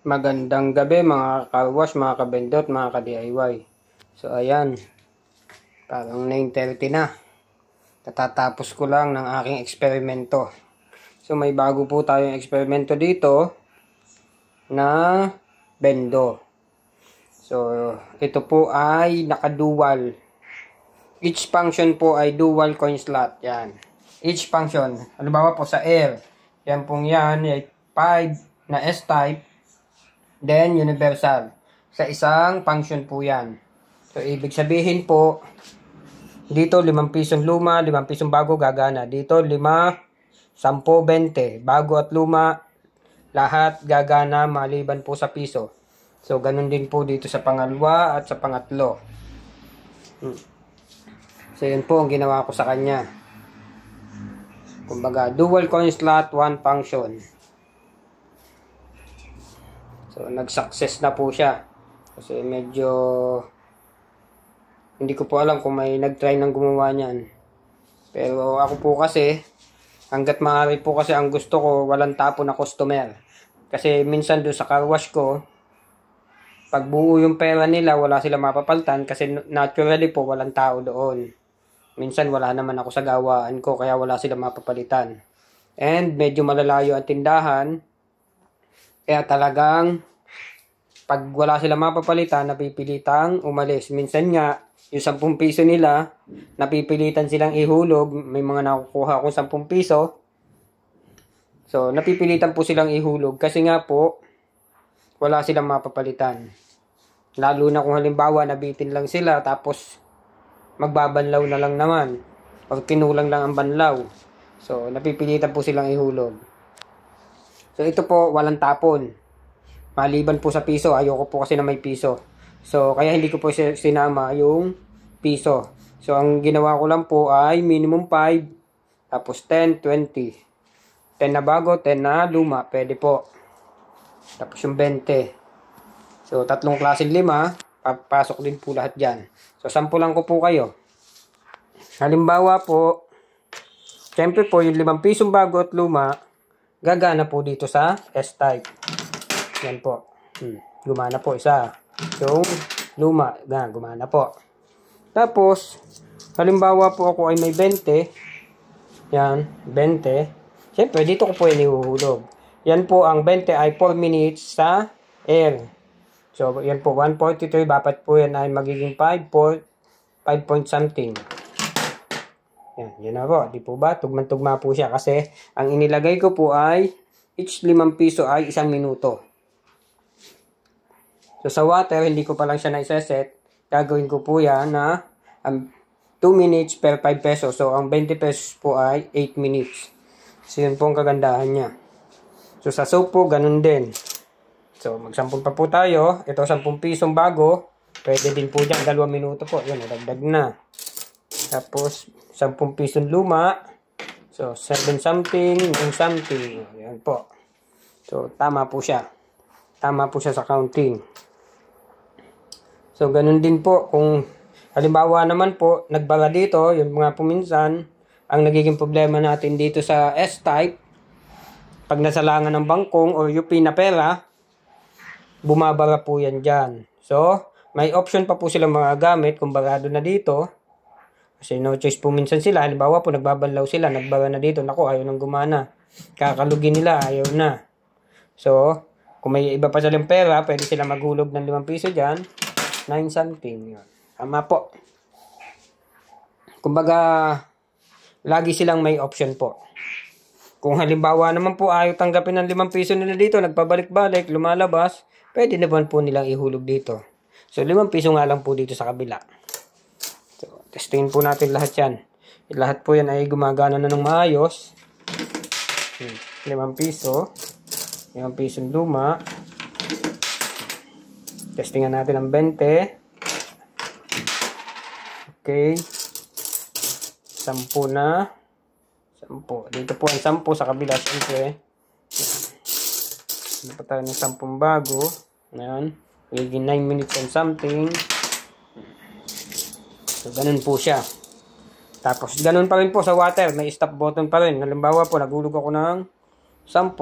Magandang gabi mga ka-wash, mga kabendot, mga ka-DIY. So ayan, parang 9:30 na. Tatatapos ko lang ng aking eksperimento. So may bago po tayong eksperimento dito na bendo. So ito po ay naka-dual. Each function po ay dual coin slot. Yan. Each function, halimbawa po sa air, yan pong yan ay 5 na S-type. Then, universal. Sa isang function po yan. So, ibig sabihin po, dito 5 pisong luma, 5 pisong bago, gagana. Dito 5, 10, 20. Bago at luma, lahat gagana maliban po sa piso. So, ganun din po dito sa pangalawa at sa pangatlo. So, yun po ang ginawa ko sa kanya. Kumbaga, dual coin slot, one function. So, nag-success na po siya. Kasi medyo hindi ko po alam kung may nag-try ng gumawa niyan. Pero ako po kasi, hanggat maaari po kasi ang gusto ko, walang tapo na customer. Kasi minsan doon sa car wash ko, pag buo yung pera nila, wala sila mapapaltan kasi naturally po walang tao doon. Minsan wala naman ako sa gawaan ko kaya wala sila mapapalitan. And medyo malalayo ang tindahan. Kaya talagang, pag wala sila mapapalitan, napipilitang umalis. Minsan nga, yung 10 piso nila, napipilitan silang ihulog. May mga nakukuha akong 10 piso. So, napipilitan po silang ihulog. Kasi nga po, wala silang mapapalitan. Lalo na kung halimbawa, nabitin lang sila, tapos magbabanlaw na lang naman. O kinulang lang ang banlaw. So, napipilitan po silang ihulog. So, ito po, walang tapon. Maliban po sa piso. Ayoko po kasi na may piso. So, kaya hindi ko po sinama yung piso. So, ang ginawa ko lang po ay minimum 5. Tapos 10, 20. 10 na bago, 10 na luma. Pwede po. Tapos yung 20. So, 3 klaseng 5. Papasok din po lahat dyan. So, 10 lang ko po kayo. Halimbawa po, siyempre po, yung 5 pisong bago at luma, gagana po dito sa S-type. Yan po. Gumana po isa. Yung luma, gumana po. Tapos, halimbawa po ako ay may 20. Yan, 20. Siyempre, dito ko po yan ihuhulog. Yan po, ang 20 ay 4 minutes sa air. So, yan po, 143. Dapat po yan ay magiging 5 point something. Yan na po. Di po ba? Tugman-tugma po siya. Kasi, ang inilagay ko po ay each 5 piso ay 1 minuto. So, sa water, hindi ko pa lang siya na-set. Gagawin ko po yan na 2 minutes per 5 pesos. So, ang 20 pesos po ay 8 minutes. So, yun po ang kagandahan niya. So, sa soap po, ganun din. So, mag-10 pa po tayo. Ito, 10 pisong bago. Pwede din po dyan, 2 minuto po. Yun, nadagdag na. Tapos, 10 pisong luma. So, 7 something, 9 something. Yan po. So, tama po siya. Tama po siya sa counting. So, ganun din po. Kung halimbawa naman po, nagbara dito, yung mga puminsan, ang nagiging problema natin dito sa S-type, pag nasalangan ng bangkong o UP na pera, bumabara po yan dyan. So, may option pa po silang mga gamit kung barado na dito. Kasi no choice po minsan sila. Halimbawa po, nagbabanlaw sila, nagbara na dito. Naku, ayaw nang gumana. Kakalugin nila, ayaw na. So, kung may iba pa silang pera, pwede sila maghulog ng 5 piso dyan. 9 something. Yun. Tama po. Kumbaga, lagi silang may option po. Kung halimbawa naman po ayaw tanggapin ng 5 piso nila dito, nagpabalik-balik, lumalabas, pwede naman po nilang ihulog dito. So, 5 piso nga lang po dito sa kabila. So, testingin po natin lahat yan. Lahat po yan ay gumagana na ng maayos. 5 piso. 5 pisong luma. Testingan natin ang 20. Okay. 10 na. 10. Dito po ang 10 sa kabila. Siyempre. Dito pa tayo ng 10 bago. Ayan. Magiging 9 minutes and something. So, ganun po siya. Tapos, ganun pa rin po sa water. May stop button pa rin. Halimbawa po, nagulog ako ng 10.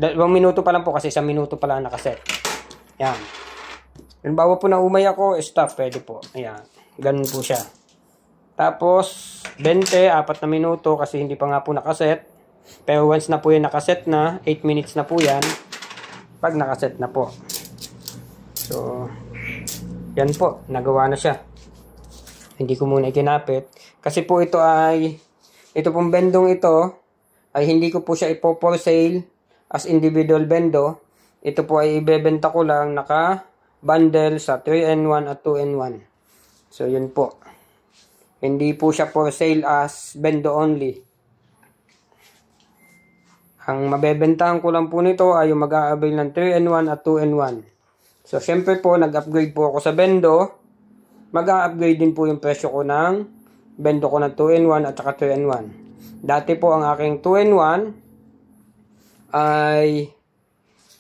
2 minuto pa lang po kasi 1 minuto pa lang nakaset. Yan. Halimbawa po na umay ako, stop, pwede po. Ayan. Ganun po siya. Tapos, 20, 4 na minuto kasi hindi pa nga po nakaset. Pero once na po yung nakaset na, 8 minutes na po yan. Pag nakaset na po. So, yan po. Nagawa na siya. Hindi ko muna ikinapit. Kasi po ito pong bendong ito, ay hindi ko po siya ipo-for sale as individual bendo. Ito po ay ibebenta ko lang naka-bundle sa 3-in-1 at 2-in-1. So, yun po. Hindi po siya for sale as bendo only. Ang mabebentahan ko lang po nito ay yung mag-a-avail ng 3-in-1 at 2-in-1. So, syempre po, nag-upgrade po ako sa bendo. Mag-a-upgrade din po yung presyo ko ng bendo ko ng 2-in-1 at saka 3-in-1. Dati po ang aking 2-in-1 ay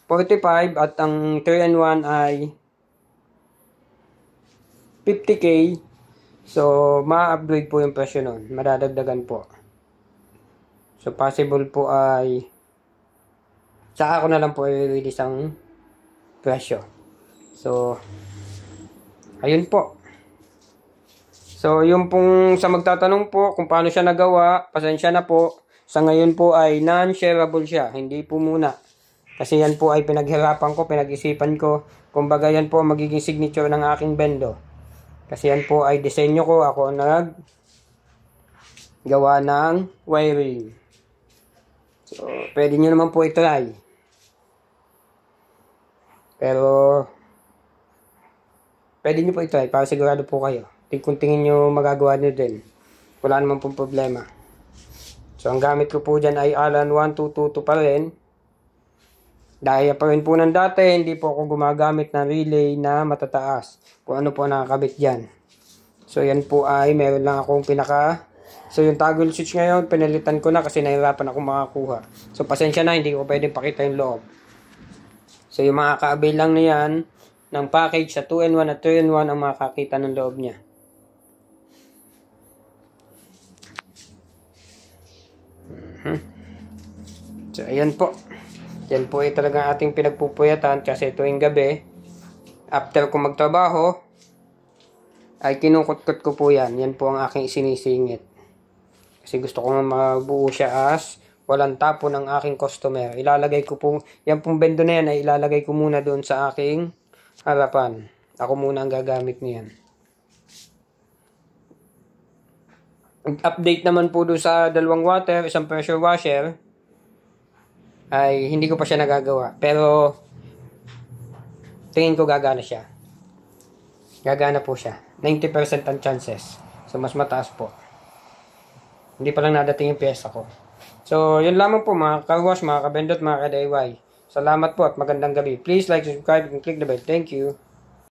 45 at ang 3-in-1 ay 50k. So, ma-upgrade po yung presyo nun. Madadagdagan po. So, possible po ay sa ako na lang po i-release ang presyo. So, ayun po. So, yung pong sa magtatanong po kung paano siya nagawa, pasensya na po. Sa ngayon po ay non-shareable siya. Hindi po muna. Kasi yan po ay pinaghirapan ko, pinag-isipan ko. Kumbaga yan po magiging signature ng aking bendo. Kasi yan po ay disenyo ko. Ako gawa ng wiring. So, pwede nyo naman po i-try. Pero, pwede nyo po i-try para sigurado po kayo. Kung tingin nyo magagawa nyo din. Wala naman pong problema. So, ang gamit ko po dyan ay Allen 1222 pa rin. Dahil pa rin po ng dati, hindi po ako gumagamit ng relay na matataas. Kung ano po nakakabit dyan. So, yan po ay meron lang akong So, yung toggle switch ngayon, pinalitan ko na kasi nahirapan ako makakuha. So, pasensya na, hindi ko pwedeng pakita yung loob. So, yung mga ka-avail lang na yan, ng package sa 2-in-1 at 3-in-1 ang makakita ng loob niya. So, ayan po. Yan po ay talagang ating pinagpupuyatan kasi tuwing gabi, after ko magtrabaho, ay kinukot-kot ko po yan. Yan po ang aking isinisingit. Kasi gusto ko nga mabuo siya as walang tapo ng aking customer. Ilalagay ko po, yan pong bendo na yan ay ilalagay ko muna doon sa aking harapan. Ako muna ang gagamit niyan. Update naman po doon sa 2 water, isang pressure washer, ay hindi ko pa siya nagagawa. Pero, tingin ko gagana siya. Gagana po siya. 90% ang chances. So, mas mataas po. Hindi pa lang nadating yung pyesa ko. So, yun lamang po mga ka-wash, mga ka-bendot, mga ka-DIY. Salamat po at magandang gabi. Please like, subscribe, and click the bell. Thank you.